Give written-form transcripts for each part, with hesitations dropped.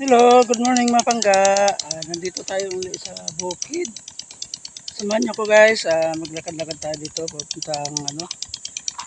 Hello, good morning mga pangga. Nandito tayo ulit sa bukid. Samahan niyo ko guys, maglakad-lakad tayo dito papuntang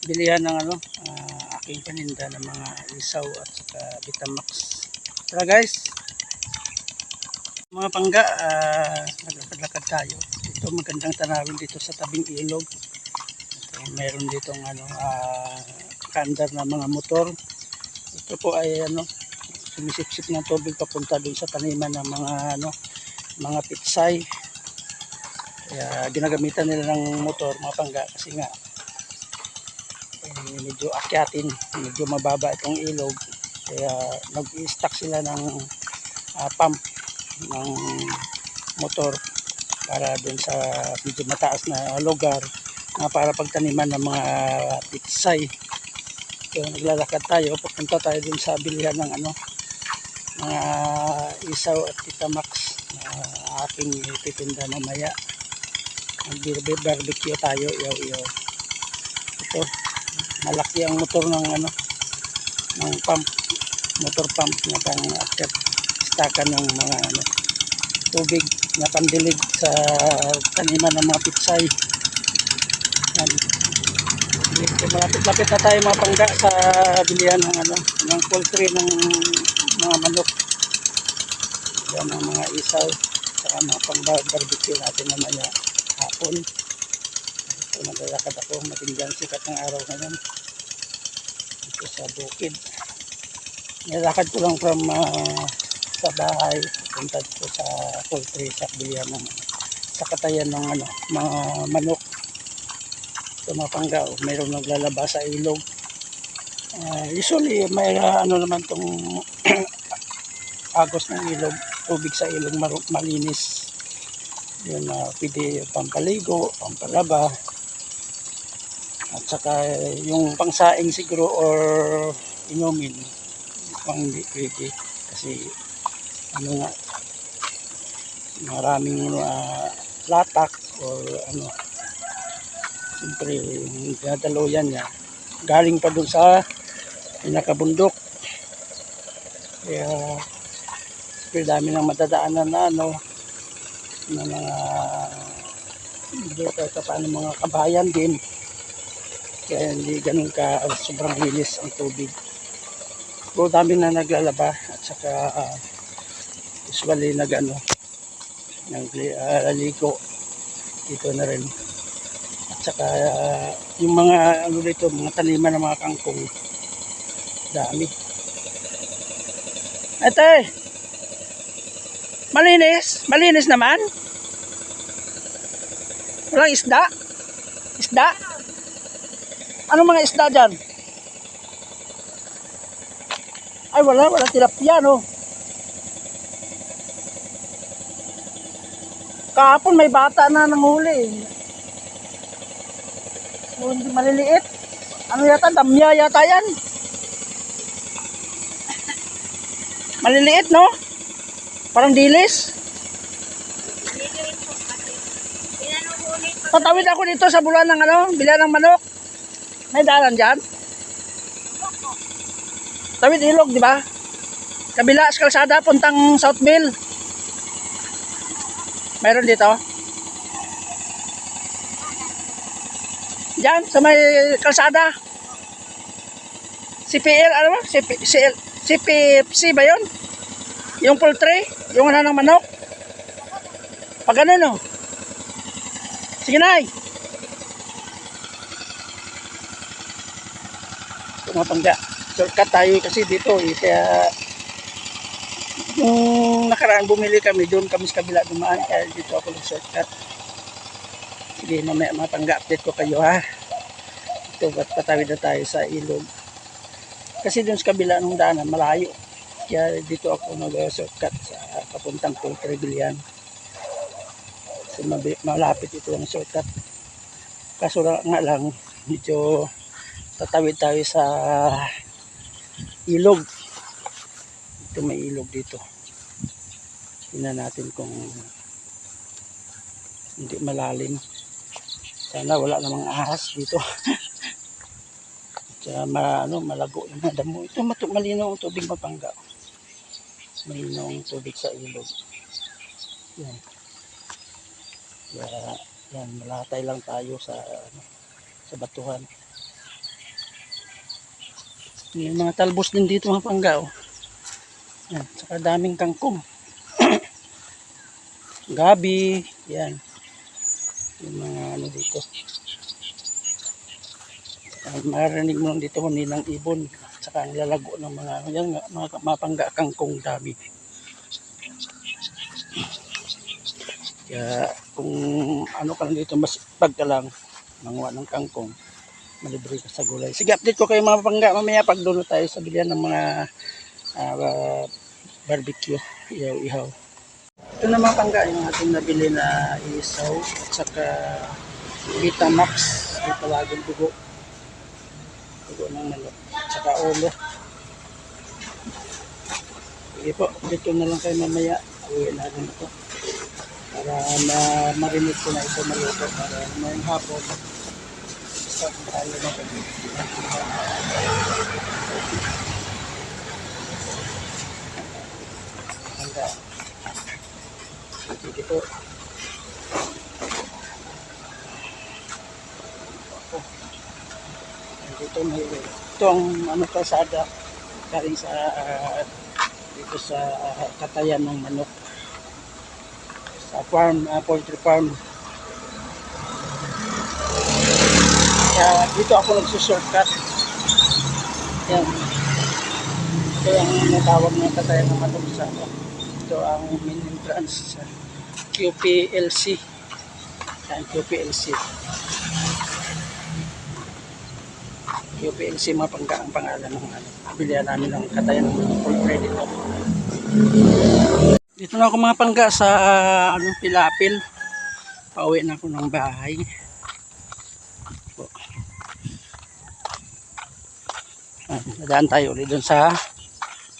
bilihan ng aking paninda ng mga isaw at saka Vitamax. Tara guys. Mga pangga, maglakad-lakad tayo. Dito magandang tanawin dito sa tabing ilog. Mayroon ditong kandar na mga motor. Ito po ay sumisipsip ng tubig papunta dun sa taniman ng mga pitsay. Kaya ginagamitan nila ng motor mga pangga kasi nga medyo akyatin, medyo mababa itong ilog. Kaya nag-i-stack sila ng pump ng motor para dun sa medyo mataas na lugar na para pagtaniman ng mga pitsay. Kaya naglalakad tayo, papunta tayo dun sa bilihan ng mga isaw at Vitamax na aking titinda mamaya. Barbecue tayo, yaw. Ito, malaki ang motor ng ng pump, motor pump na pang after stakan ng mga tubig na pandilig sa taniman ng mga pitsay. Malapit-lapit na tayo mga pangga sa bilihan ng poultry ng mga manok. Yan ang mga isaw saka mga pang-barbecue natin mamaya hapon. So naglalakad ako, matindang sikat ng araw ngayon dito sa bukid. Nilakad ko lang from sa bahay punta dito sa poultry sa bilihan ng sa katayan ng mga manok. So mga pangga, mayroong naglalaba sa ilog. Usually may naman tong agos ng ilog, tubig sa ilog malinis. Yun pwede pampaligo, pampalaba, at saka yung pangsaing siguro or inumin, pang hindi pwede kasi maraming latak or siyempre yung dadaloyan niya galing pa dun sa pinakabundok. Kaya dami ng madadaanan na mga dito paano mga kabayan din. Kaya hindi ganun ka sobrang linis ang tubig. So dami na naglalaba at saka usually nagligo dito na rin. At saka yung mga dito, mga taniman ng mga kangkong dami. Ate, malinis naman. Walang isda? Anong mga isda dyan? Ay wala tilapia no. Kahapon may bata na nanghuli. So, hindi maliliit. Ano yata, damya yata yan. Maliliit no? Parang dilis. Tatawid ako dito sa bulan ng bilihan ng manok. May daanan dyan. Tawid ilog, di ba? Kabila sa kalsada, puntang South Mill. Mayroon dito. Diyan, sa may kalsada. CPL, ano ba? CPFC ba yun? Yung poultry, yung ng manok. Pag ganun, no? Sige na. Mga pangga, shortcut tayo kasi dito kaya yung nakaraan bumili kami doon kami sa kabila dumaan kaya dito ako ng shortcut. Sige mamaya mga pangga, update ko kayo ha. Ito patawid na tayo sa ilog kasi doon sa kabila ng daanan malayo, kaya dito ako nag shortcut sa papuntang poultry bilihan. So malapit ito ang shortcut, kaso nga lang medyo tatawid tayo sa ilog. Ito may ilog dito. Tingnan natin kung hindi malalim. Sana wala namang ahas dito. Kaya malago yung mga damo. Ito malinaw ang tubig Mapangga. mahinong tubig sa ilog. Yan. Kaya, yan, malatay lang tayo sa, sa batuhan. May mga talbos din dito mga pangga. Oh. Yan, saka daming kangkong. Gabi, yan. Yung mga ano dito. Marinig mo lang dito hindi ng ibon. Saka ang lalago ng mga, yan, mga pangga kangkong dami. Kaya kung ano ka lang dito, mas pag ka lang, manguha ng kangkong, malibre ka sa gulay. Sige, update ko kayo mga pangga. Mamaya pag doon tayo sa bilihan ng mga barbecue, ihaw-ihaw. Ito na mga pangga yung ating nabili na isaw at saka Vitamax, yung tawagin dugo ng manok, at saka ulo. Sige po, dito na lang kayo mamaya. Uwi na rin ito para marinig ko na ito maluto para may hapon start tayo na pangga. Sige po. Ito ang ano kalsada galing sa dito sa katayan ng manok sa farm, poultry farm. Kaya dito ako nagsushortcut. Yan. Ito ang natawag ng katayan ng manok sa ito ang main entrance sa QPLC. Yan, QPLC. QPLC mga pangga ang pangalan ng bilihan namin ng katayan ng poultry dito. Dito na ako mga pangga sa Pilapil. Pauwi na ako ng bahay. Nadaan tayo ulit dun sa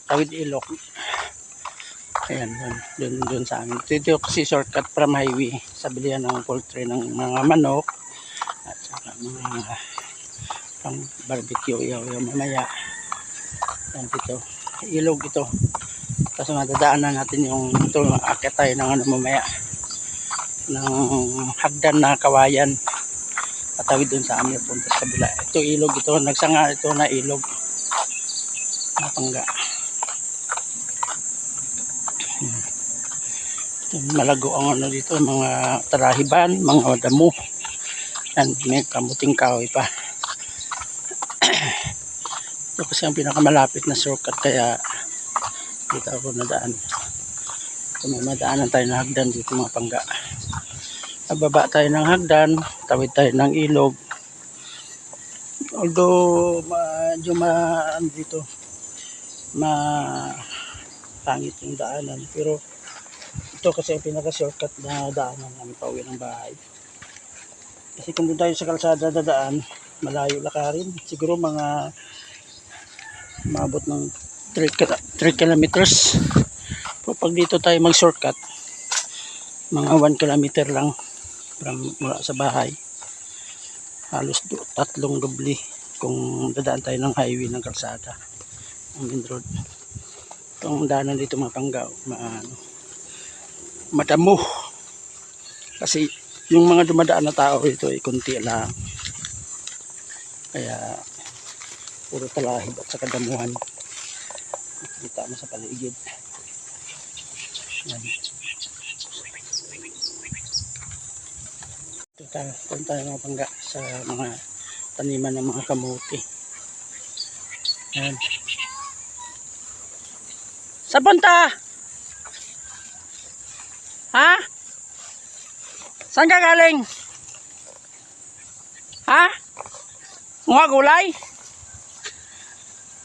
Tawid Ilok. Ayan, dun sa amin. Dito kasi shortcut from highway sa bilihan ng poultry ng mga manok at saka mga pang barbecue yaw mamaya. Yan dito. Ilog ito. Kaso nadadaanan natin yung ito, akit tayo ng mamaya ng hagdan na kawayan patawid dun sa amin punta sa kabila. Ito ilog ito, nagsanga ito na ilog na pangga. Malago ang ano dito, mga tarahiban, mga damo. Yan, may kamuting kahoy pa. Ito kasi ang pinakamalapit na shortcut kaya dito ako nadaan. Kung may madaanan tayo ng hagdan dito mga pangga. Bababa tayo ng hagdan, tawid tayo ng ilog. Although medyo dito pangit yung daanan, pero ito kasi ang pinaka shortcut na daanan namin pauwi ng bahay. Kasi kung doon tayo sa kalsada dadaan, malayo lakarin, siguro mga maabot ng 3 kilometers. Pag dito tayo mag shortcut, mga 1 kilometer lang mula sa bahay. Halos 3 doble kung dadaan tayo ng highway ng kalsada, ang main road. Itong daanan dito mga pangga, madamo kasi yung mga dumadaan na tao ito ay kunti lang, kaya puro talahib at saka damuhan kita mo sa paligid. Yan. Punta tayo mga pangga sa mga taniman ng mga kamote. Yan. Sa punta? Ha? Saan ka galing? Ha? Nguha gulay?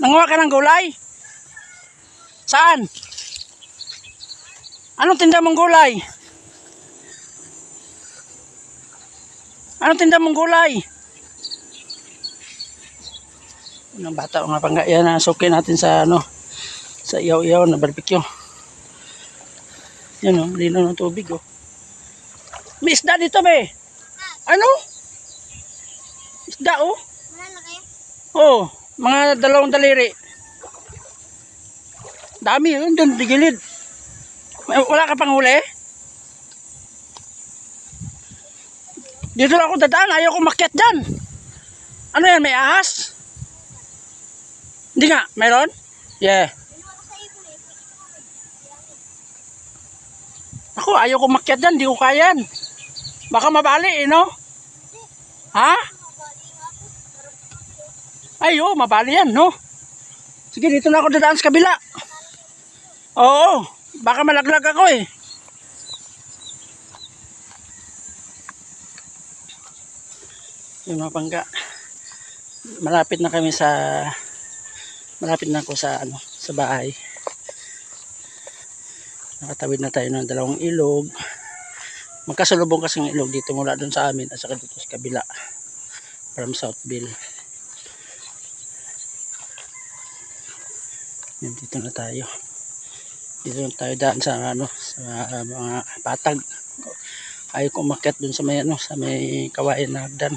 Nanguha ka ng gulay? Saan? Anong tinda mong gulay? Anong tinda mong gulay? Ang bata mga pangga yan na suki natin sa sa iyaw-iyaw na barbecue. Yan o, lino ng tubig o. May isda dito be. Ano? Isda o? Oo, mga 2 daliri. Dami yun doon, di gilid. Wala ka pang huli? Dito lang ako dadaan, ayaw ko makyat dyan. Ano yan, may ahas? Hindi nga, mayroon? Yeah. Ako, ayaw ko makyat dyan, di ko kayan. Baka mabali no? Ha? Ay, oh, mabali yan, no? Sige, dito na ako dadaan sa kabila. Oo, baka malaglag ako eh. Yung mga pangga. Malapit na kami sa malapit na ako sa sa bahay. Nakatawid na tayo ng dalawang ilog. Magkasalubong kasi ng ilog dito mula doon sa amin at saka dito sa kabila from Southville. Yan, dito na tayo. Dito na tayo daan sa sa mga patag. Ayaw ko umakyat doon sa may sa may kawain na hagdan.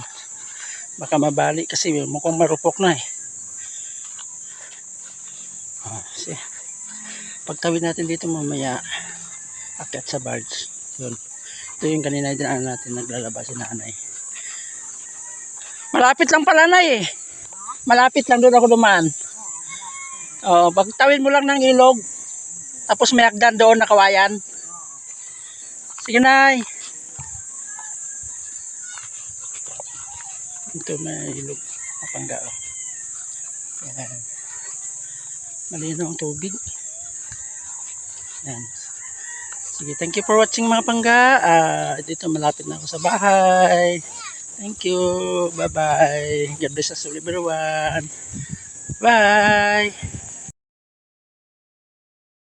Baka mabali kasi mukhang marupok na eh. Kasi pagtawid natin dito mamaya akyat sa barge. Yun. Ito yung kanina dinaan natin naglalaba si nanay. Malapit lang pala na eh. Malapit lang doon ako dumaan. Oh, pagtawid mo lang ng ilog tapos may hagdan doon na kawayan. Sige nay. Ito may ilog mapangga. Yan. Malinaw ang tubig. Yan. Sige, thank you for watching mga pangga. Dito malapit na ako sa bahay. Thank you. Bye-bye. God bless us everyone. Bye.